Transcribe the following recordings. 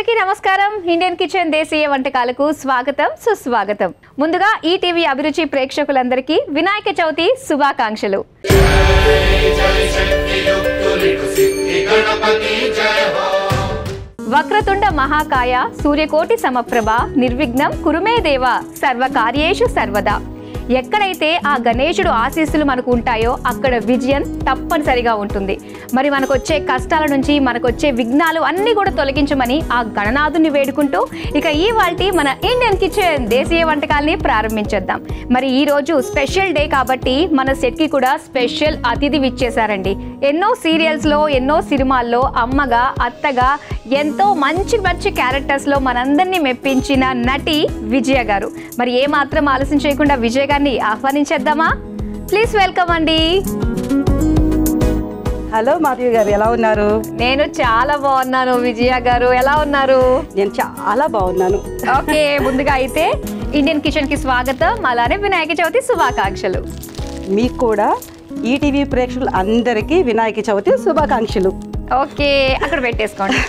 అందరికీ నమస్కారం. Indian kitchen దేశీయ వంటకాలకు స్వాగతం సుస్వాగతం. ముందుగా ఈటీవీ అభిరుచి ప్రేక్షకులందరికీ వినాయక చవితి శుభాకాంక్షలు. వక్రతుండ మహాకాయ సూర్యకోటి సమప్రభ నిర్విఘ్నం కురుమే దేవ సర్వకార్యేషు సర్వదా. ఎక్కడైతే ఆ గణేశుడు ఆశీస్సులు మనకు ఉంటాయో అక్కడ విజయం తప్పనిసరిగా ఉంటుంది. మరి మనకు వచ్చే కష్టాల నుంచి మనకు వచ్చే విఘ్నాలు అన్నీ కూడా తొలగించమని ఆ గణనాథుని వేడుకుంటూ ఇక ఇవాల్టి మన ఇండియన్ కిచెన్ దేశీయ వంటకాలని ప్రారంభించేద్దాం. మరి ఈరోజు స్పెషల్ డే కాబట్టి మన సెట్కి కూడా స్పెషల్ అతిథి విచ్చేశారండి. ఎన్నో సీరియల్స్లో ఎన్నో సినిమాల్లో అమ్మగా అత్తగా ఎంతో మంచి మంచి క్యారెక్టర్స్లో మనందరినీ మెప్పించిన నటి విజయ గారు. మరి ఏమాత్రం ఆలస్యం చేయకుండా విజయ గారిని ఆహ్వానించేద్దామా? ప్లీజ్ వెల్కమ్ అండి. హలో మాధవి గారు, ఎలా ఉన్నారు? నేను చాలా బాగున్నాను. విజయ గారు ఎలా ఉన్నారు? నేను చాలా బాగున్నాను. ఓకే, ముందుగా అయితే ఇండియన్ కిచెన్ కి స్వాగతం, అలానే వినాయక చవితి శుభాకాంక్షలు. మీకు కూడా ఈటీవీ ప్రేక్షకులు అందరికీ వినాయక చవితి శుభాకాంక్షలు. ఓకే, అక్కడ పెట్టేసుకోండి.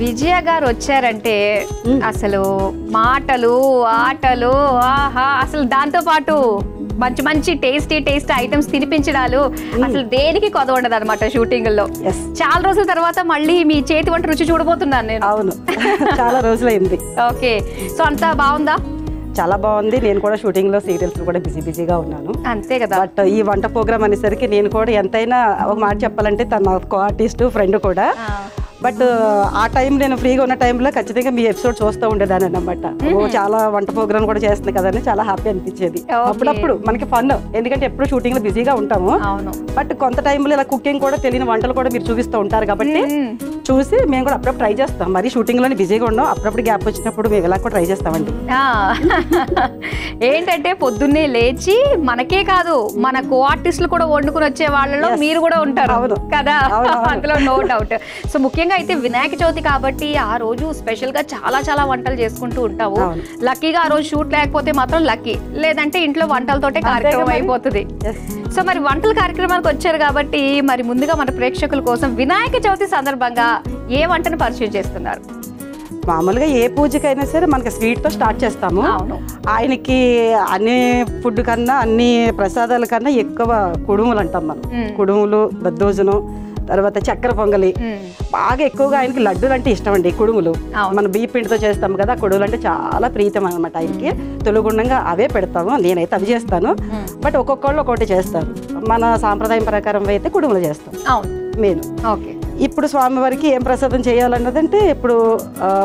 విజయ గారు వచ్చారంటే అసలు మాటలు ఆటలు ఆహా, అసలు దాంతో పాటు మంచి మంచి టేస్టీ ఐటమ్స్ తినిపించడాలు అసలు దేనికి కొద ఉండదు అనమాట. షూటింగ్ లో చాలా రోజుల తర్వాత మళ్ళీ మీ చేతి వంట రుచి చూడబోతున్నాను నేను. అవును, చాలా రోజులైంది. ఓకే, సో అంతా బాగుందా? చాలా బాగుంది. నేను కూడా షూటింగ్ లో సీరియల్స్ కూడా బిజీగా ఉన్నాను. అంతే కదా. బట్ ఈ వంట ప్రోగ్రామ్ అనేసరికి నేను కూడా ఎంతైనా ఒక మాట చెప్పాలంటే తన ఆర్టిస్ట్ ఫ్రెండ్ కూడా. బట్ ఆ టైం నేను ఫ్రీగా ఉన్న టైంలో ఖచ్చితంగా మీ ఎపిసోడ్ చూస్తూ ఉండేదాన్ని అనమాట. చాలా వంట ప్రోగ్రామ్ కూడా చేస్తుంది కదని చాలా హ్యాపీ అనిపించేది. అప్పుడప్పుడు మనకి ఫన్, ఎందుకంటే ఎప్పుడు షూటింగ్ లో బిజీగా ఉంటాము. బట్ కొంత టైంలో ఇలా కుకింగ్ కూడా తెలియని వంటలు కూడా మీరు చూపిస్తూ ఉంటారు కాబట్టి చూసి మేము కూడా అప్పుడప్పుడు ట్రై చేస్తాం. మరి షూటింగ్ లోనే బిజీగా ఉన్నాం, అప్పుడప్పుడు గ్యాప్ వచ్చినప్పుడు మేము ఇలా కూడా ట్రై చేస్తామండి. ఏంటంటే పొద్దున్నే లేచి మనకే కాదు మన కో ఆర్టిస్టులు కూడా వండుకుని వచ్చే వాళ్ళలో మీరు కూడా ఉంటారు కదా, అందులో నో డౌట్. సో ముఖ్యంగా అయితే వినాయక చవితి కాబట్టి ఆ రోజు స్పెషల్ గా చాలా వంటలు చేసుకుంటూ ఉంటావు. లక్కీగా ఆ రోజు షూట్ లేకపోతే మాత్రం లక్కీ, లేదంటే ఇంట్లో వంటలతోటే కార్యక్రమం అయిపోతుంది. సో మరి వంటల కార్యక్రమానికి వచ్చారు కాబట్టి మరి ముందుగా మన ప్రేక్షకుల కోసం వినాయక చవితి సందర్భంగా ఏ వంటను పరిచయం చేస్తున్నారు? మామూలుగా ఏ పూజకైనా సరే మనకి స్వీట్తో స్టార్ట్ చేస్తాము. ఆయనకి అన్ని ఫుడ్ కన్నా అన్ని ప్రసాదాల కన్నా ఎక్కువ కుడుములు అంటాం మనం. కుడుములు, దద్దోజనం, తర్వాత చక్కెర పొంగలి, బాగా ఎక్కువగా ఆయనకి లడ్డూలు అంటే ఇష్టం అండి. కుడుములు మన బియ్య పిండితో చేస్తాము కదా, కుడుములు అంటే చాలా ప్రీతం అనమాట ఆయనకి. తొలుగుండంగా అవే పెడతాము, నేనైతే అవి చేస్తాను. బట్ ఒక్కొక్కళ్ళు ఒక్కొక్కటి చేస్తారు. మన సాంప్రదాయం ప్రకారం అయితే కుడుములు చేస్తాం మెయిన్. ఓకే, ఇప్పుడు స్వామివారికి ఏం ప్రసాదం చేయాలన్నదంటే ఇప్పుడు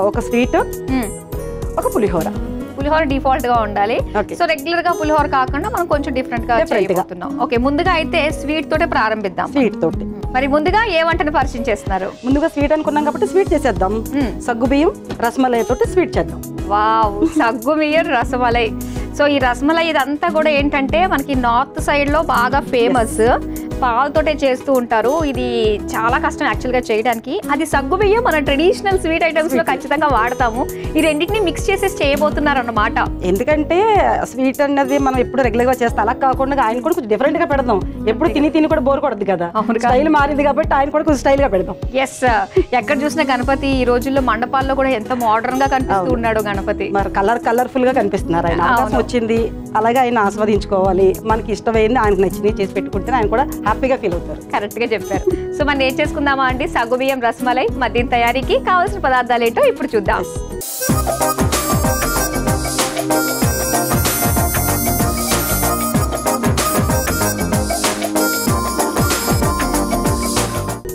ఒక స్వీట్, ఒక పులిహోర డిఫాల్ట్ గా ఉండాలి. సో రెగ్యులర్ గా పులిహోర కాకుండా మనం కొంచెం డిఫరెంట్ గా చేయబోతున్నాం. ఓకే, ముందుగా అయితే స్వీట్ తోటే ప్రారంభిద్దాం. స్వీట్ తోటి మరి ముందుగా ఏ వంటను పరిచయం చేస్తున్నారు? ముందుగా స్వీట్ అనుకున్నాం కాబట్టి స్వీట్ చేసేద్దాం. సగ్గు బియ్యం రసమలై తోటి స్వీట్ చేద్దాం. వావ్, సగ్గు బియ్యం రసమలై. సో ఈ రసమలై ఇదంతా కూడా ఏంటంటే మనకి నార్త్ సైడ్ లో బాగా ఫేమస్. పాలతోటే చేస్తూ ఉంటారు. ఇది చాలా కష్టం యాక్చువల్ గా చేయడానికి. అది సగ్గు బియ్యం మన ట్రెడిషనల్ స్వీట్ ఐటమ్స్ లో ఖచ్చితంగా వాడతాము. ఈ రెండింటిని మిక్స్ చేసేసి చేయబోతున్నారు అన్నమాట. ఎందుకంటే స్వీట్ అన్నది మనం ఎప్పుడు రెగ్యులర్ గా చేస్తాం, అలా కాకుండా ఆయన కూడా కొంచెం డిఫరెంట్ గా పెడదాం. ఎప్పుడు తిని కూడా బోర్ కొడదు కదా, స్టైల్ మారింది కాబట్టి ఆయన కూడా కొంచెం స్టైల్ గా పెడదాం. ఎస్, ఎక్కడ చూసిన గణపతి ఈ రోజుల్లో మండపాల్లో కూడా ఎంత మోడర్న్ గా కనిపిస్తూ ఉన్నాడు గణపతి. మరి కలర్ఫుల్ గా కనిపిస్తున్నారు. ఆయన అవకాశం వచ్చింది, అలాగే ఆయన ఆస్వాదించుకోవాలి. మనకి ఇష్టమైంది ఆయనకు నచ్చినవి చేసి పెట్టుకుంటే ఆయన కూడా హ్యాపీగా ఫీల్ అవుతారు. కరెక్ట్ గా చెప్పారు. సో మనం ఏం చేసుకుందామా అండి? సగ్గు బియ్యం రసమలై మద్యం తయారీకి కావాల్సిన పదార్థాలు ఏంటో ఇప్పుడు చూద్దాం.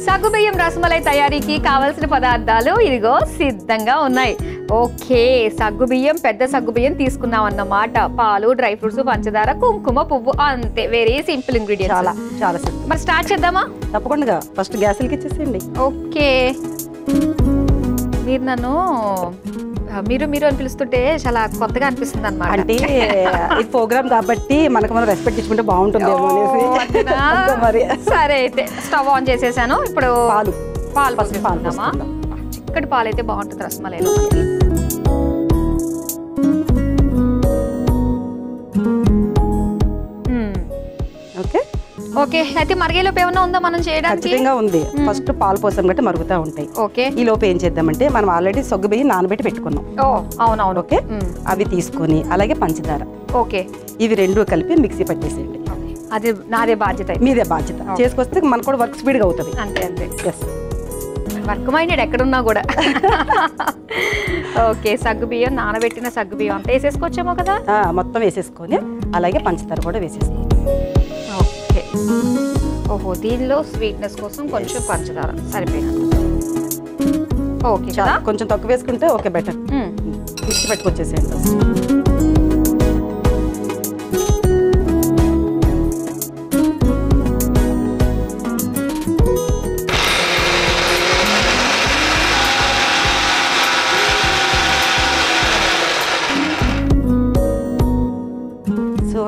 సగ్గుబియ్యం రసమలై తయారీకి కావలసిన పదార్థాలు ఇదిగో సిద్ధంగా ఉన్నాయి. ఓకే, సగ్గుబియ్యం, పెద్ద సగ్గుబియ్యం తీసుకున్నాం అన్నమాట. పాలు, డ్రై ఫ్రూట్స్, పంచదార, కుంకుమ పువ్వు, అంతే. Very simple ingredients. చాలా సింపుల్. మరి స్టార్ట్ చేద్దామా? తప్పకుండా. ఫస్ట్ గ్యాస్లకి ఇచ్చేసేయండి. ఓకే, మీరు నన్ను మీరు అని పిలుస్తుంటే చాలా కొత్తగా అనిపిస్తుంది అనమాట. అంటే ఈ ప్రోగ్రామ్ కాబట్టి మనకు మనం రెస్పెక్ట్ ఇచ్చుకుంటే బాగుంటుందేమో అనేసి. మరి సరే, అయితే స్టవ్ ఆన్ చేసేసాను. ఇప్పుడు పాలు పోసేద్దామా? చిక్కటి పాలు అయితే బాగుంటుంది రసమలైలో. ఓకే, ఓకే, అయితే మరిగేలోపు ఏమైనా ఉందా మనం చేయడానికి? ఖచ్చితంగా ఉంది. ఫస్ట్ పాలు పోసాం కాబట్టి మరుగుతూ ఉంటాయి. ఓకే, ఈ లోపు ఏం చేద్దామంటే మనం ఆల్రెడీ సగ్గు బియ్యం నానబెట్టి పెట్టుకున్నాం. అవునవును. ఓకే, అవి తీసుకొని అలాగే పంచదార, ఓకే, ఇవి రెండు కలిపి మిక్సీ పట్టేసేయండి. అది నాదే బాధ్యత, మీదే బాధ్యత. చేసుకొస్తే మనకు కూడా వర్క్ స్పీడ్గా అవుతుంది. అంతే అంతే. ఎస్, వర్క్ మైండెడ్ ఎక్కడున్నా కూడా. ఓకే, సగ్గు బియ్యం, నానబెట్టిన సగ్గు బియ్యం అంతా వేసేసుకోవచ్చేమో కదా? మొత్తం వేసేసుకొని అలాగే పంచదార కూడా వేసేసుకోండి. ఓకే, ఓహో, దీనిలో స్వీట్నెస్ కోసం కొంచెం పంచదార సరిపోయినట్టు. ఓకే, చాలా కొంచెం తక్కువ వేసుకుంటే ఓకే, బెటర్. మిక్సీ పెట్టుకొచ్చేసేయండి.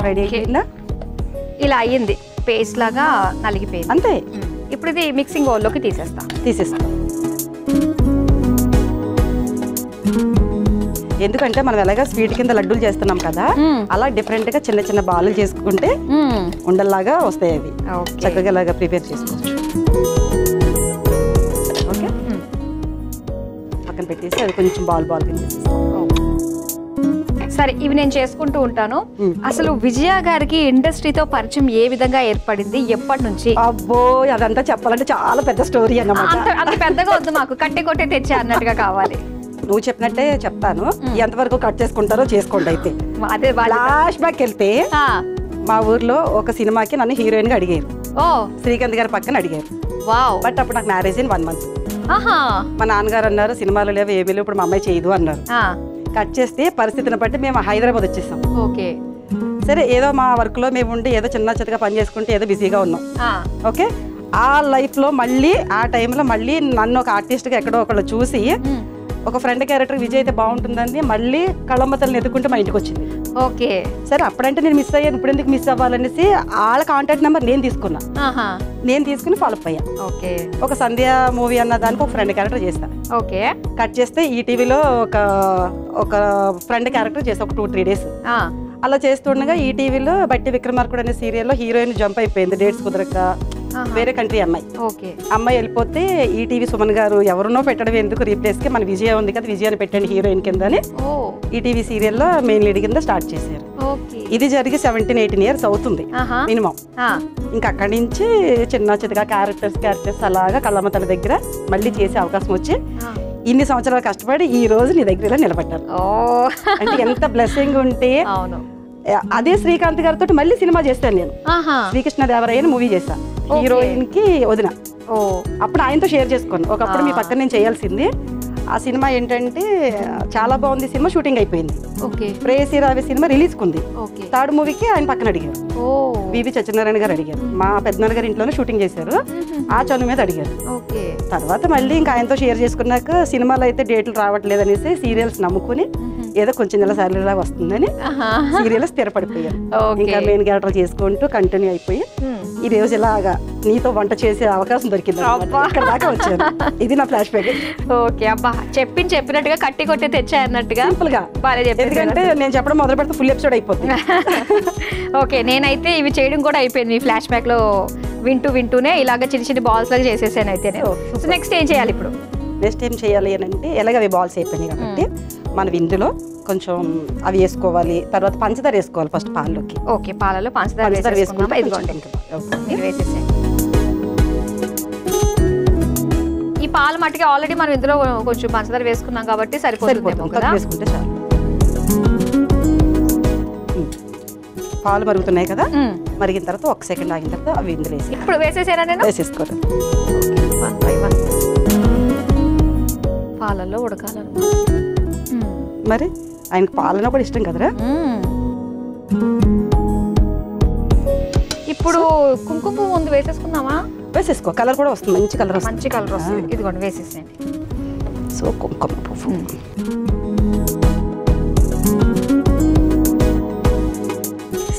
రెడీ అయిపోయిందా? ఇలా అయ్యింది, పేస్ట్ లాగా నలిగిపోయింది అంతే. ఇప్పుడు ఇది మిక్సింగ్ బౌల్లోకి తీసేస్తా. ఎందుకంటే మనం ఎలాగా స్వీట్ కింద లడ్డూలు చేస్తున్నాం కదా, అలా డిఫరెంట్ గా చిన్న చిన్న బాలు చేసుకుంటే ఉండల్లాగా వస్తాయి. అవి చక్కగా ఇలాగా ప్రిపేర్ చేసుకోవచ్చు. ఓకే, పక్కన పెట్టేసి అది కొంచెం బాల్ కింద. సరే, ఇవి నేను చేసుకుంటూ ఉంటాను. అసలు విజయ గారికి ఇండస్ట్రీతో పరిచయం ఏ విధంగా ఏర్పడింది, ఎప్పటి నుంచి? అబ్బో, అదంతా చెప్పాలంటే చాలా పెద్ద స్టోరీ అన్నమాట. అంత పెద్దగా వద్దు, మాకు కట్టే కొట్టే తెచ్చే అన్నట్టుగా కావాలి. నువ్వు చెప్పినట్టే చెప్తాను. ఎంతవరకు కట్ చేసుకుంటారో చేసుకోండి. అయితే అదే ఫ్లాష్ బ్యాక్ వెళ్తే, మా ఊర్లో ఒక సినిమాకి నన్ను హీరోయిన్ గా అడిగారు. శ్రీకాంత్ గారి పక్కన అడిగారు. బట్ అప్పుడు నాకు మ్యారేజ్ అయిన 1 month. మా నాన్నగారు అన్నారు సినిమాలు లేవు ఏమీ లేవు, ఇప్పుడు మా అమ్మాయి చేయదు అన్నారు. కట్ చేస్తే పరిస్థితిని బట్టి మేము హైదరాబాద్ వచ్చేసాం. ఓకే, సరే ఏదో మా వర్క్ లో మేము ఉండి ఏదో చిన్న చిన్నగా పని చేసుకుంటే ఏదో బిజీగా ఉన్నాం. ఓకే, ఆ లైఫ్ లో మళ్ళీ ఆ టైంలో మళ్ళీ నన్ను ఒక ఆర్టిస్ట్ గా ఎక్కడో ఒకళ్ళు చూసి ఒక ఫ్రెండ్ క్యారెక్టర్ విజయ్ అయితే బాగుంటుందని మళ్ళీ కళ్ళమ్మతల్ని ఎదుర్కొంటే మా ఇంటికి వచ్చింది. ఓకే, సరే అప్పుడంటే నేను మిస్ అయ్యాను, ఇప్పుడు ఎందుకు మిస్ అవ్వాలనేసి వాళ్ళ కాంటాక్ట్ నెంబర్ నేను తీసుకున్నా. నేను తీసుకుని ఫాలో అయ్యా. ఓకే, ఒక సంధ్య మూవీ అన్న దానికి ఒక ఫ్రెండ్ క్యారెక్టర్ చేస్తాను. ఓకే, కట్ చేస్తే ఈటీవీలో ఒక ఫ్రెండ్ క్యారెక్టర్ చేస్తా ఒక 2-3 days. అలా చేస్తుండగా ఈటీవీలో బట్టి విక్రమార్కుడు అనే సీరియల్లో హీరోయిన్ జంప్ అయిపోయింది, డేట్స్ కుదరక. వేరే కంట్రీ అమ్మాయి. అమ్మాయి వెళ్ళిపోతే ఈటీవీ సుమన్ గారు ఎవరినో పెట్టడం ఎందుకు, రీప్లేస్ కి మన విజయ ఉంది కదా, విజయాన్ని పెట్టండి హీరోయిన్ కింద అని ఈటీవీ సీరియల్లో మెయిన్ లీడ్ కింద స్టార్ట్ చేశారు. ఇది జరిగి 17-18 years అవుతుంది మినిమం. ఇంకా అక్కడి నుంచి చిన్న చిన్నగా క్యారెక్టర్స్ అలాగా కళ్ళమ్మ తల్లి దగ్గర మళ్ళీ చేసే అవకాశం వచ్చి ఇన్ని సంవత్సరాలు కష్టపడి ఈ రోజు నీ దగ్గర నిలబడ్డారు. అంటే ఎంత బ్లెస్సింగ్ ఉంటే. అదే శ్రీకాంత్ గారితో మళ్ళీ సినిమా చేస్తాను నేను. శ్రీకృష్ణదేవరాయ మూవీ చేశాను, హీరోయిన్ కి వదిన. అప్పుడు ఆయనతో షేర్ చేసుకున్నాను. ఒకప్పుడు మీ పక్కన నేను చేయాల్సింది. ఆ సినిమా ఏంటంటే చాలా బాగుంది, సినిమా షూటింగ్ అయిపోయింది. ప్రేయసి రావి సినిమా రిలీజ్ కుంది. 3rd మూవీకి ఆయన పక్కన అడిగారు. వివి సత్యనారాయణ గారు అడిగారు. మా పెద్దనాన్న గారి ఇంట్లోనే షూటింగ్ చేశారు. ఆ చనువు మీద అడిగారు. తర్వాత మళ్ళీ ఇంకా ఆయనతో షేర్ చేసుకున్నాక సినిమాలో అయితే డేట్లు రావట్లేదు అనేసి సీరియల్స్ నమ్ముకుని ఏదో కొంచెం నెల సాలరీ లాగా వస్తుందని సీరియల్ స్థిరపడిపోయారు. ఇంకా మెయిన్ క్యారెక్టర్ చేసుకుంటూ కంటిన్యూ అయిపోయి ఈ రోజు ఇలాగా నీతో వంట చేసే అవకాశం దొరికింది. అక్కడ దాకా వచ్చాను. ఇది నా ఫ్లాష్ బ్యాక్. ఓకే, అబ్బా చెప్పినట్టుగా కట్టి కొట్టే తెచ్చాయి అన్నట్టుగా సింపుల్ గా. ఎందుకంటే నేను చెప్పడం మొదలు పెడితే ఫుల్ ఎపిసోడ్ అయిపోతుంది. ఓకే, నేనైతే ఇవి చేయడం కూడా అయిపోయింది. మీ ఫ్లాష్ బ్యాక్ లో వింటూనే ఇలాగ చిన్న చిన్న బాల్స్ లాగా చేసేసాను. అయితే నెక్స్ట్ ఏం చేయాలి ఇప్పుడు? నెక్స్ట్ ఏం చేయాలి అని అంటే ఎలాగ అవి బాల్స్ అయిపోయినాయి కాబట్టి మనం ఇందులో కొంచెం అవి వేసుకోవాలి. తర్వాత పంచదార వేసుకోవాలి ఫస్ట్ పాలలోకి. ఓకే, పాలలో పంచదార వేసుకుంటే ఈ పాల మట్టికి ఆల్రెడీ మనం ఇందులో కొంచెం పంచదార వేసుకున్నాం కాబట్టి సరిపోతుంది. వేసుకుంటే చాలు. పాలు మరుగుతున్నాయి కదా, మరిగిన తర్వాత 1 second ఆగిన తర్వాత అవి ఇందులో వేసి ఇప్పుడు వేసేసేనా నేను? వేసేసుకోవాలి. పాలల్లో ఉడకాలను. మరి ఆయనకు పాలన కూడా ఇష్టం కదరా. ఇప్పుడు కుంకుమ పువ్వు ముందు వేసేసుకుందామా? వేసేసుకో, కలర్ కూడా వస్తుంది, మంచి కలర్ వస్తుంది. ఇదిగోండి వేసేసేయండి. సో కుంకుమ పువ్వు.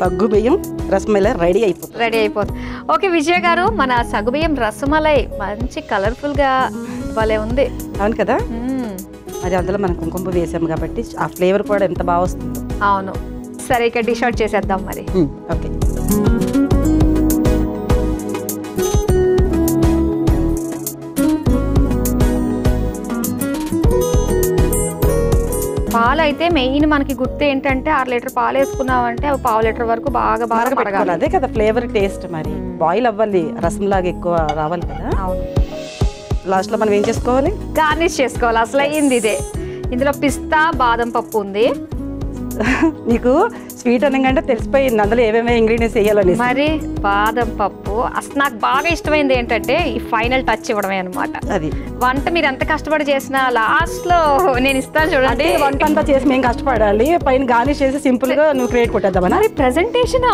సగ్గుబియ్యం రసమలై రెడీ అయిపోతుంది. ఓకే విజయ గారు, మన సగ్గుబియ్యం రసమలై మంచి కలర్ఫుల్ గా భలే ఉంది. అవును కదా. మరి అందులో మనం కుంకుమ పువ్వు వేసాము కాబట్టి ఆ ఫ్లేవర్ కూడా ఎంత బాగా వస్తుందో. అవును. సరే, ఇక డిష్ అవుట్ చేసేద్దాం మరి. ఓకే. పాలు అయితే మెయిన్ మనకి గుర్తు ఏంటంటే 6 లీటర్ పాలు వేసుకున్నామంటే అవి 1/2 లీటర్ వరకు బాగా మరగాలి. అదే కదా ఫ్లేవర్ టేస్ట్. మరి బాయిల్ అవ్వాలి, రసం లాగా ఎక్కువ రావాలి కదా. అవును. లాస్ట్ లో మనం ఏం చేసుకోవాలి? గార్నిష్ చేసుకోవాలి. అసలు అయింది ఇదే. ఇందులో పిస్తా బాదం పప్పు ఉంది. నీకు స్వీట్ అనగానే తెలిసిపోయింది అందులో ఏమేమి ఇంగ్రీడియంట్స్ వేయాలని. మరి బాదం పప్పు అసలు నాకు బాగా ఇష్టమైంది ఏంటంటే ఈ ఫైనల్ టచ్ ఇవ్వడమే అనమాట. అది వంట మీరు ఎంత కష్టపడి చేసినా లాస్ట్ లో నేను ఇస్తాను చూడండి. వంట అంతా చేసి మేము కష్టపడాలి, పైన గార్నిష్ చేసి సింపుల్ గా నువ్వు క్రియేట్ కొట్టేద్దామని. మరి ప్రెజెంటేషన్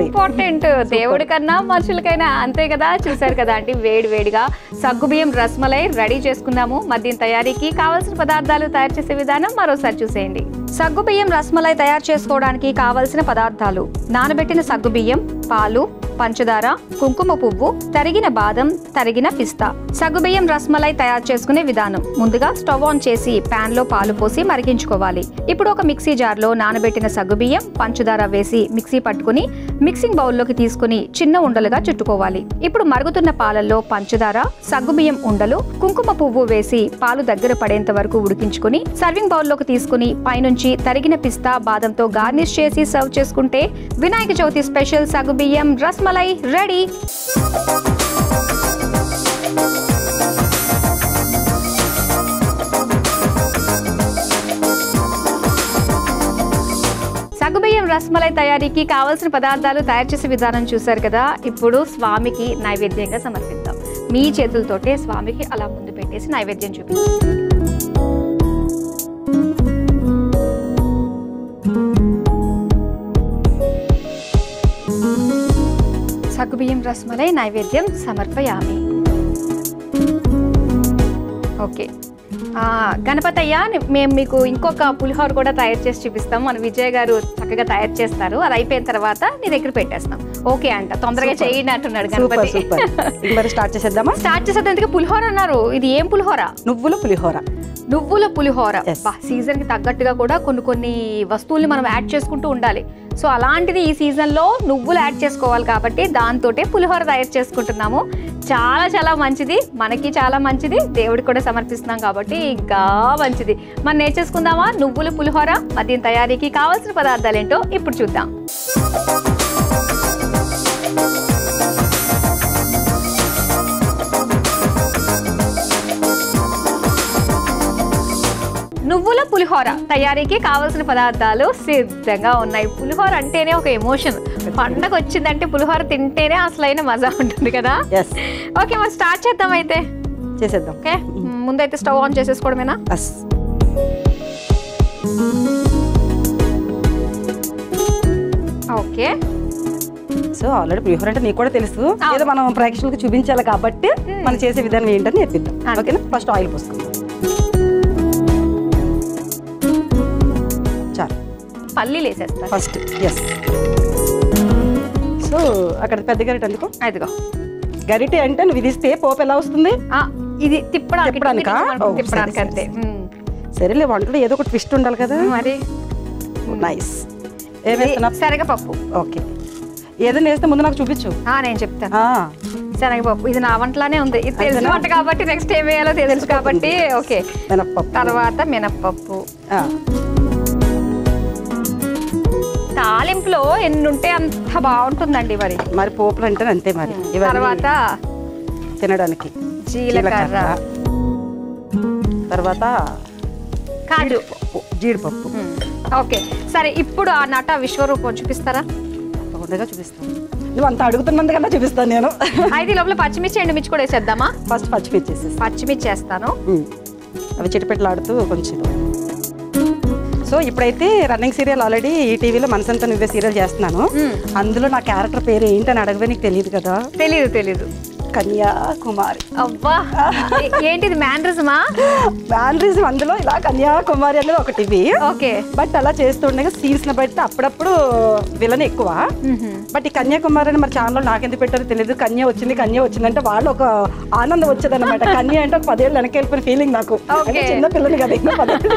ఇంపార్టెంట్, దేవుడి కన్నా మనుషులకైనా అంతే కదా. చూసారు కదా అంటే వేడి వేడిగా సగ్గుబియ్యం రస్మలై రెడీ చేసుకుందాము. మరి దీని తయారీకి కావాల్సిన పదార్థాలు తయారు చేసే విధానం మరోసారి చూసేయండి. సగ్గుబియ్యం రస్మలై తయారు చేసుకోవడానికి కావలసిన పదార్థాలు: నానబెట్టిన సగ్గుబియ్యం, పాలు, పంచదార, కుంకుమ పువ్వు, తరిగిన బాదం, తరిగిన పిస్తా. సగ్గుబియ్యం రస్మలై తయారు చేసుకునే విధానం: ముందుగా స్టవ్ ఆన్ చేసి పాన్ లో పాలు పోసి మరిగించుకోవాలి. ఇప్పుడు ఒక మిక్సీ జార్ లో నానబెట్టిన సగ్గుబియ్యం, పంచదార వేసి మిక్సీ పట్టుకుని మిక్సింగ్ బౌల్లోకి తీసుకుని చిన్న ఉండలుగా చుట్టుకోవాలి. ఇప్పుడు మరుగుతున్న పాలల్లో పంచదార, సగ్గుబియ్యం ఉండలు, కుంకుమ పువ్వు వేసి పాలు దగ్గర పడేంత వరకు ఉడికించుకుని సర్వింగ్ బౌల్లోకి తీసుకుని పైనుంచి తరిగిన పిస్తా, బాదంతో గార్నిష్ చేసి సర్వ్ చేసుకుంటే వినాయక చవితి స్పెషల్ సగ్గుబియ్యం రస్మలై రెడీ. సగ్గుబియ్యం రస్మలై తయారీకి కావాల్సిన పదార్థాలు తయారు చేసే విధానం చూసారు కదా. ఇప్పుడు స్వామికి నైవేద్యంగా సమర్పిద్దాం. మీ చేతులతోటే స్వామికి అలా ముందు పెట్టేసి నైవేద్యం చూపించండి. సగ్గుబియ్యం రస్మలై నైవేద్యం సమర్పయామి. ఓకే గణపతయ్య, మేము మీకు ఇంకొక పులిహోర కూడా తయారు చేసి చూపిస్తాం. మన విజయ్ గారు చక్కగా తయారు చేస్తారు. అది అయిపోయిన తర్వాత నీ దగ్గర పెట్టేస్తాం. ఓకే అంట, తొందరగా చేయండి అంటున్నాడు గణపతి. స్టార్ట్ చేసేద్దామా? స్టార్ట్ చేసేందుకు పులిహోర అన్నారు. ఇది ఏం పులిహోర? నువ్వుల పులిహోర. నువ్వుల పులిహోర. సీజన్ కి తగ్గట్టుగా కూడా కొన్ని వస్తువుల్ని మనం యాడ్ చేసుకుంటూ ఉండాలి. సో అలాంటిది ఈ సీజన్ లో నువ్వులు యాడ్ చేసుకోవాలి కాబట్టి దాంతోటే పులిహోర తయారు చేసుకుంటున్నాము. చాలా చాలా మంచిది, మనకి చాలా మంచిది, దేవుడికి కూడా సమర్పిస్తున్నాం కాబట్టి ఇంకా మంచిది. మనం నేర్చేసుకుందామా నువ్వుల పులిహోర? మరి దీని తయారీకి కావాల్సిన పదార్థాలు ఏంటో ఇప్పుడు చూద్దాం. నువ్వుల పులిహోర తయారీకి కావాల్సిన పదార్థాలు సిద్ధంగా ఉన్నాయి. పులిహోర అంటేనే ఒక ఎమోషన్. పండగ వచ్చిందంటే పులిహోర తింటేనే అసలైన మజా ఉంటుంది కదా. ఓకే, మరి స్టార్ట్ చేద్దాం. అయితే చేసేద్దాం. ఓకే, ముందైతే స్టవ్ ఆన్ చేసేసుకోవడమేనా? ఓకే. సో ఆల్రెడీ పులిహోర అంటే నీకు కూడా తెలుసు, ఏదో మనం ప్రేక్షకులకు చూపించాలి కాబట్టి మనం చేసే విధానం ఏంటని నేర్పిద్దాం. ఓకేనా? ఫస్ట్ ఆయిల్ పోసుకుందాం. చాలు, పల్లీలు వేసేస్తా ఫస్ట్. ఎస్. సో అక్కడ పెద్ద గరిటె అందుకో. అదిగో గరిటె అంటే నువ్వు ఇది ఇస్తే పోపు ఎలా వస్తుంది? ఇది తిప్పడానికి అంతే. సరేలే, వంటలో ఏదో ఒక ట్విస్ట్ ఉండాలి కదా. మరి నైస్. ఏమేస్తున్నా? శనగపప్పు. ఓకే, ఏదైనా వేస్తే ముందు నాకు చూపించు. నేను చెప్తాను. శనగపప్పు ఇది నా వంటలానే ఉంది. ఇది తెలిసిన వంట కాబట్టి నెక్స్ట్ ఏం వేయాలో తెలుసు కాబట్టి. ఓకే, మినప్పప్పు. తర్వాత మినప్పప్పు. తాలింపులో ఎన్ని ఉంటే అంత బాగుంటుందండి. మరి పోపులు అంటే అంతే. మరి తర్వాత తినడానికి జీలకర్ర, తర్వాత కాజు, జీడిపప్పు. ఓకే, సరే. ఇప్పుడు ఆ నట విశ్వరూపం చూపిస్తారా? తప్పకుండా చూపిస్తాను. నువ్వు అంత అడుగుతున్నందుకన్నా చూపిస్తాను నేను. అయితే లోపల పచ్చిమిర్చి, ఎండుమిర్చి కూడా వేసేద్దామా? ఫస్ట్ పచ్చిమిర్చి వేస్తాను. అవి చిటిపెట్టలాడుతూ కొంచెం. సో ఇప్పుడైతే రన్నింగ్ సీరియల్ ఆల్రెడీ ఈ టీవీలో మనసంతా నువ్వే సీరియల్ చేస్తున్నాను. అందులో నా క్యారెక్టర్ పేరు ఏంటని అడగవే, నీకు తెలియదు కదా? తెలీదు. కన్యాకుమారి. అబ్బా, ఏంటిది మ్యానరిజమా? మ్యానరిజం. అందులో ఇలా కన్యాకుమారి అనేది ఒకటి. ఓకే, బట్ అలా చేస్తుండగా సీన్స్ ని బట్టి అప్పుడప్పుడు విలన్ ఎక్కువ. బట్ ఈ కన్యాకుమారి అని మరి ఛానల్లో నాకెందుకు పెట్టారో తెలియదు. కన్య వచ్చిందంటే వాళ్ళు ఒక ఆనందం వచ్చేది అనమాట. కన్య అంటే ఒక 10 ఏళ్ళు వెనక వెళ్ళిపోయిన ఫీలింగ్ నాకు. చిన్న పిల్లని కదా, ఇంకా 10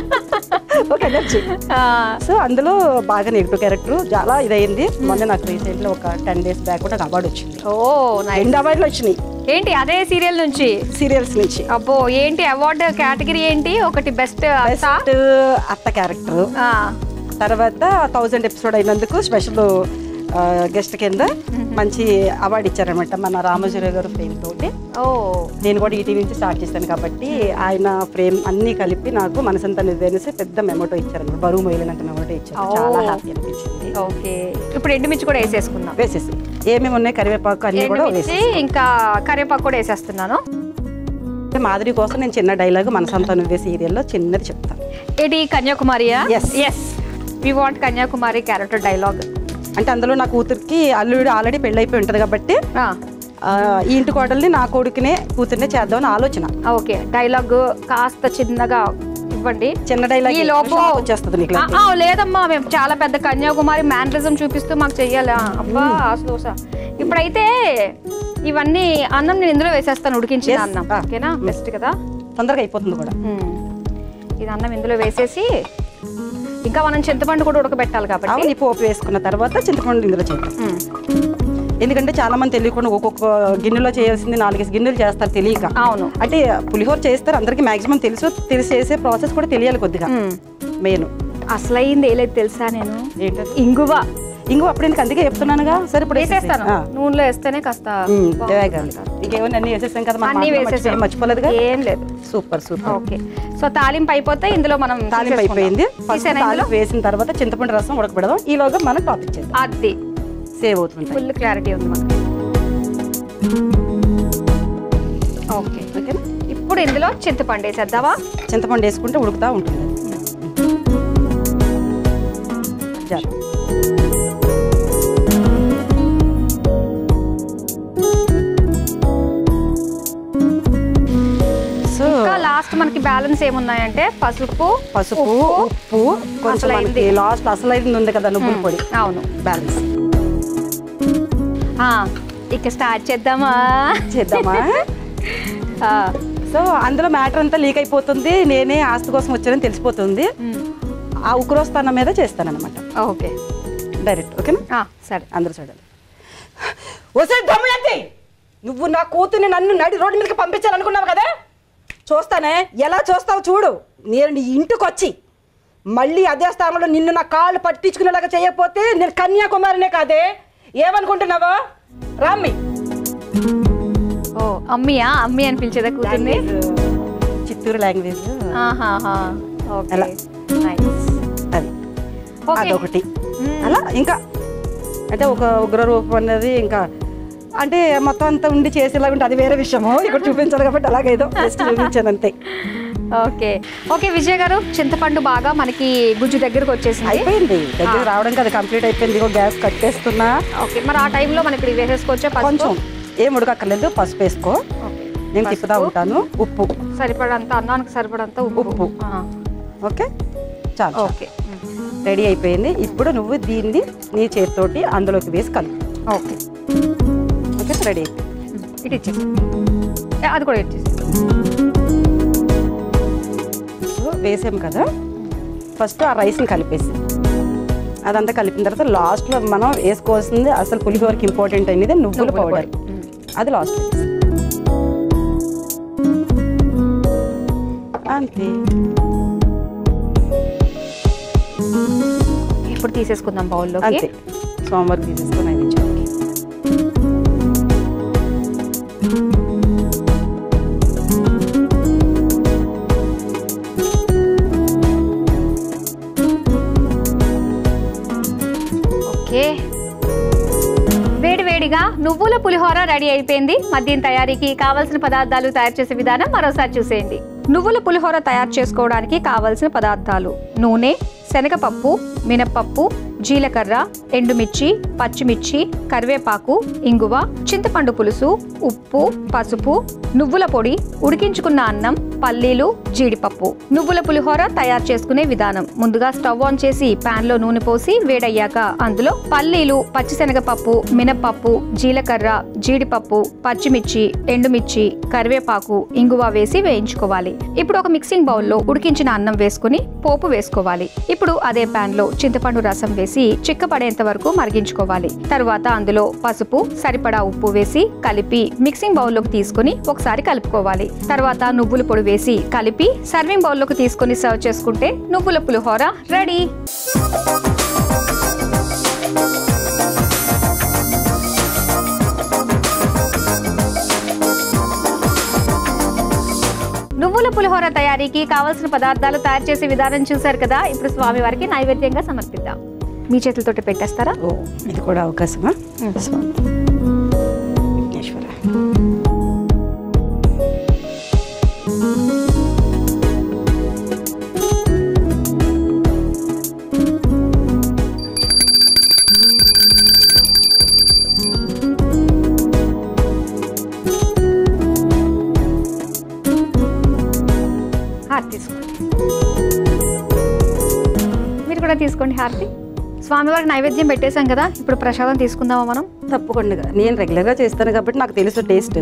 ఒక ఎనర్జీ. సో అందులో బాగా నెగిటివ్ క్యారెక్టర్ చాలా ఇదైంది. మొన్న నాకు రీసెంట్ లో ఒక 10 days బ్యాక్ కూడా అవార్డు వచ్చింది. 2 అవార్డులు వచ్చినాయి. ఏంటి అదే సీరియల్ నుంచి? సీరియల్స్ నుంచి. అబ్బో, ఏంటి అవార్డు కేటగిరీ ఏంటి? ఒకటి బెస్ట్ అత్త క్యారెక్టర్, తర్వాత 1000 ఎపిసోడ్ అయినందుకు స్పెషల్ గెస్ట్ కింద మంచి అవార్డు ఇచ్చారనమాట మన రామోజీరావు గారు ఫ్రేమ్ తోటి. నేను కూడా ఈటీవీ నుంచి స్టార్ట్ చేశాను కాబట్టి ఆయన ఫ్రేమ్ అన్ని కలిపి నాకు మనసంతా నిద్రేసి పెద్ద మెమోటో ఇచ్చారనమాట. బరువు మొయ్యలేనంత మెమోటో ఇచ్చారు. చాలా హ్యాపీ అనిపించింది. ఓకే, ఇప్పుడు ఎండుమిర్చి కూడా వేసేసుకుందాం. వేసేసి ఏమేమి ఉన్నాయి, కరివేపాకు అన్ని కూడా వేసి, ఇంకా కరివేపాకు కూడా వేసేస్తున్నాను. మాధురి కోసం నేను చిన్న డైలాగ్ మనసంతా నువ్వే సీరియల్లో చిన్నది చెప్తాను. ఇది కన్యాకుమారియా? Yes, we want Kanyakumari character dialogue. అంటే అందులో నా కూతురికి అల్లుడు ఆల్రెడీ పెళ్ళి అయిపోయి ఉంటుంది కాబట్టి ఈ ఇంటి కోడల్ని నా కొడుకునే కూతుర్నే చేద్దామని ఆలోచన. ఓకే, డైలాగ్ కాస్త చిన్నగా ఇవ్వండి. చిన్న డైలాగ్ ఈ లోపు వచ్చేస్తుంది నీకు. లేదమ్మా, మేము చాలా పెద్ద కన్యాకుమారి మేనరిజం చూపిస్తూ మాకు చెయ్యాలా? అబ్బా ఆశ. ఇప్పుడైతే ఇవన్నీ అన్నం నేను ఇందులో వేసేస్తాను, ఉడికించిన అన్నం. ఓకేనా, బెస్ట్ కదా, తొందరగా అయిపోతుంది కూడా. ఇది అన్నం ఇందులో వేసేసి ఇంకా మనం చింతపండు కూడా ఉడకబెట్టాలి కాబట్టి పోపు వేసుకున్న తర్వాత చింతపండు ఇందులో చేయాలి. ఎందుకంటే చాలా మంది తెలియకుండా ఒక్కొక్క గిన్నెలో చేయాల్సింది 4 గిన్నెలు చేస్తారు తెలియక. అవును, అంటే పులిహోర చేస్తారు, అందరికి మాక్సిమం తెలిసి చేసే ప్రాసెస్ కూడా తెలియాలి కొద్దిగా. మెయిన్ అసలైంది ఏలేదు తెలుసా? నేను ఏంటంటే ఇంగువ అప్పుడు నేను అందుకే చెప్తున్నానుగా. సరే ఇప్పుడు వేసేస్తాను, నూనెలో వేస్తేనే కాస్త ఇంకేమన్నా అన్ని వేసేస్తాం కదా, అన్ని వేసేసాం, మర్చిపోలేదుగా. ఏం లేదు, సూపర్ సూపర్. ఓకే, సో తాలింపు అయిపోతే ఇందులో మనం తాలింపు అయిపోయింది. తాలింపు వేసిన తర్వాత చింతపండు రసం ఉడకబెడదాం. ఈలోగా మనం టాపిక్ చేద్దాం. అది సేవ్ అవుతుంది, ఫుల్ క్లారిటీ ఉంది మనకి. ఓకే, ఓకేనా. ఇప్పుడు ఇందులో చింతపండు వేసేద్దామా? చింతపండు వేసుకుంటే ఉడుకుతా ఉంటుంది. లాస్ట్ మనకి బ్యాలెన్స్ ఏమున్నాయంటే పసుపు, ఉప్పు, కొంచెం లాస్ట్ అసలైంది ఉంది కదా నువ్వుల పొడి. అవును, బ్యాలెన్స్. ఇక స్టార్ట్ చేద్దామా? సో అందులో మ్యాటర్ అంతా లీక్ అయిపోతుంది. నేనే ఆస్తి కోసం వచ్చానని తెలిసిపోతుంది. ఆ ఉక్రోస్థానం మీద చేస్తానన్నమాట. Okay, direct. ఓకేనా? సరే, అందరూ చూడాలి. నువ్వు నా కూతుర్ని నన్ను నడి రోడ్డు మీదకి పంపించాలనుకున్నావు కదా, చూస్తానే. ఎలా చూస్తావు చూడు. నేను నీ ఇంటికి వచ్చి మళ్ళీ అదే స్థానంలో నిన్ను నా కాళ్ళు పట్టించుకునేలాగా చేయకపోతే నేను కన్యాకుమారినే కాదే. ఏమనుకుంటున్నావా? రామ్మి. ఓ అమ్మియా? అమ్మి అని పిలిచేదా కూతుర్ని? చిత్తూరు లాంగ్వేజ్. అది అదొకటి. అలా ఇంకా అంటే ఒక ఉగ్ర రూపం అనేది ఇంకా అంటే మొత్తం అంతా ఉండి చేసేలాగా ఉంటే అది వేరే విషయము. ఇక్కడ చూపించాలి కాబట్టి అలాగేదో జస్ట్ చూపించాను అంతే. ఓకే ఓకే విజయ్ గారు, చింతపండు బాగా మనకి గుజ్జు దగ్గరకు వచ్చేసింది. అయిపోయింది, దగ్గర రావడం కదా, కంప్లీట్ అయిపోయింది. గ్యాస్ కట్టేస్తున్నా. ఓకే, మరి ఆ టైంలో మనం ఇక్కడ వేసేసుకోవచ్చా? కొంచెం ఏం ఉడకక్కర్లేదు, పసుపు వేసుకో. నేను తిప్పుతా ఉంటాను. ఉప్పు సరిపడంత, అన్నానికి సరిపడంత ఉప్పు. ఓకే, చాలు. ఓకే, రెడీ అయిపోయింది. ఇప్పుడు నువ్వు దీన్ని నీ చేతితోటి అందులోకి వేసి కలుపు. Okay okay, ready. ఇటు ఇచ్చేసి అది కూడా ఇచ్చేసి. సో వేసాం కదా, ఫస్ట్ ఆ రైస్ని కలిపేసి అదంతా కలిపిన తర్వాత లాస్ట్లో మనం వేసుకోవాల్సింది అసలు పులిహోరకి ఇంపార్టెంట్ అనేది నువ్వుల పౌడర్. అది లాస్ట్ అంతే. ఇప్పుడు తీసేసుకుందాం బౌల్లో. అంతే, సోమవారం తీసేసుకొని నైవేద్యం. వేడివేడిగా నువ్వుల పులిహోర రెడీ అయిపోయింది. మద్యం తయారీకి కావలసిన పదార్థాలు తయారు చేసే విధానం మరోసారి చూసేయండి. నువ్వుల పులిహోర తయారు చేసుకోవడానికి కావలసిన పదార్థాలు: నూనె, శనగపప్పు, మినప్పప్పు, జీలకర్ర, ఎండుమిర్చి, పచ్చిమిర్చి, కరివేపాకు, ఇంగువ, చింతపండు పులుసు, ఉప్పు, పసుపు, నువ్వుల పొడి, ఉడికించుకున్న అన్నం, పల్లీలు, జీడిపప్పు. నువ్వుల పులిహోర తయారు చేసుకునే విధానం. ముందుగా స్టవ్ ఆన్ చేసి పాన్ లో నూనె పోసి వేడయ్యాక అందులో పల్లీలు, పచ్చిశనగపప్పు, మినపప్పు, జీలకర్ర, జీడిపప్పు, పచ్చిమిర్చి, ఎండుమిర్చి, కరివేపాకు, ఇంగువ వేసి వేయించుకోవాలి. ఇప్పుడు ఒక మిక్సింగ్ బౌల్లో ఉడికించిన అన్నం వేసుకుని పోపు వేసుకోవాలి. ఇప్పుడు అదే పాన్ లో చింతపండు రసం వేసి చిక్కపడేంత వరకు మరిగించుకోవాలి. తరువాత అందులో పసుపు, సరిపడా ఉప్పు వేసి కలిపి మిక్సింగ్ బౌల్లోకి తీసుకుని ఒకసారి కలుపుకోవాలి. తర్వాత నువ్వుల పొడి వేసి కలిపి సర్వింగ్ బౌల్లోకి తీసుకుని సర్వ్ చేసుకుంటే నువ్వుల పులిహోర రెడీ. నువ్వుల పులిహోర తయారీకి కావలసిన పదార్థాలు తయారు చేసే విధానం చూశారు కదా. ఇప్పుడు స్వామివారికి నైవేద్యంగా సమర్పిద్దాం. మీ చేతులతో పెట్టేస్తారా? ఇది కూడా అవకాశమా? తీసుకోండి. మీరు కూడా తీసుకోండి హారతి. స్వామివారికి నైవేద్యం పెట్టేశాం కదా, ఇప్పుడు ప్రసాదం తీసుకుందామా మనం? తప్పకుండా. నేను రెగ్యులర్ గా చేస్తాను కాబట్టి నాకు తెలుసు టేస్ట్.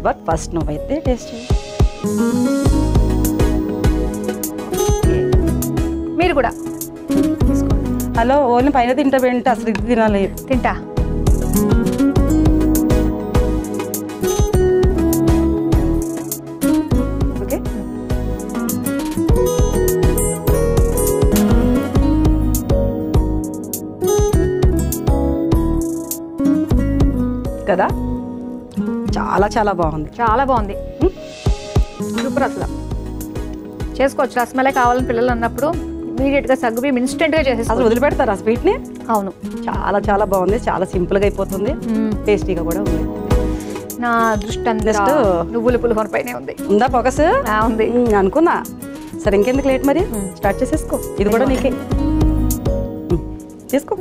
బట్ ఫస్ట్ నువ్వైతే టేస్ట్. మీరు కూడా తీసుకోండి. హలో, ఓన్లీ పైన తింటావేంటి? అసలు ఇది తినాలి. తింటా. ఓకే కదా, చాలా చాలా బాగుంది. చాలా బాగుంది. సూపర్. అసలు చేసుకోవచ్చు. రసమలై కావాలని పిల్లలు అన్నప్పుడు ఇమీడియట్ గా సగ్గుబియ్యం ఇన్స్టెంట్ గా చేసేసి అసలు వదిలిపెడతారు ఆ స్వీట్ ని. అవును, చాలా చాలా బాగుంది. చాలా సింపుల్ గా అయిపోతుంది. టేస్టీగా కూడా ఉంది. నా దృష్టి అంతా నువ్వుల పులిహోర పైనే ఉంది. ఉందా ఫోకస్? ఉంది అనుకున్నా. సరే ఇంకెందుకు లేట్, మరి స్టార్ట్ చేసేసుకో. ఇది కూడా నీకే తీసుకో.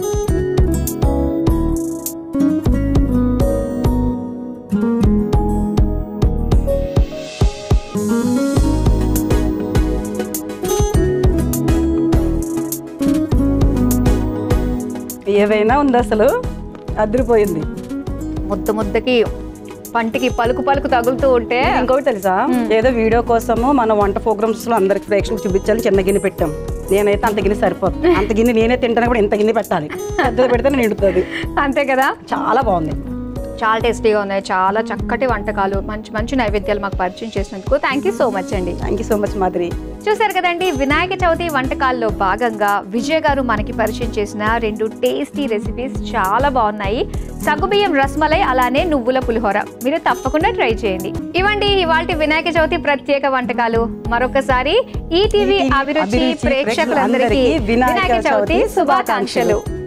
ఏవైనా ఉంది, అసలు అదిరిపోయింది. ముద్ద ముద్దకి పంటికి పలుకు పలుకు తగులుతూ ఉంటే. ఇంకొకటి తెలుసా, ఏదో వీడియో కోసము మన వంట ప్రోగ్రామ్స్ లో అందరికి ప్రేక్షకులు చూపించాలి చిన్న గిన్నె పెట్టాం. నేనైతే అంత గిన్నె సరిపోతుంది. అంత గిన్నె నేనే తింటాను కూడా, ఇంత గిన్నె పెట్టాలి. పెద్దది పెడితే నిండుతుంది. అంతే కదా. చాలా బాగుంది. చాలా టేస్టీగా ఉన్నాయి. చాలా చక్కటి వంటకాలు, మంచి మంచి నైవేద్యాలు మాకు పరిచయం చేసినందుకు థ్యాంక్ యూ సో మచ్ అండి. Thank you so much Madhuri. చూసారు కదండి, వినాయక చవితి వంటకాల్లో భాగంగా విజయ్ గారు మనకి పరిచయం చేసిన 2 టేస్టీ రెసిపీస్ చాలా బాగున్నాయి. సగ్గుబియ్యం రసమలై, అలానే నువ్వుల పులిహోర. మీరు తప్పకుండా ట్రై చేయండి. ఇవ్వండి ఇవాల్టి వినాయక చవితి ప్రత్యేక వంటకాలు. మరొకసారి ఈటీవీ అభిరుచి ప్రేక్షకులందరికీ వినాయక చవితి శుభాకాంక్షలు.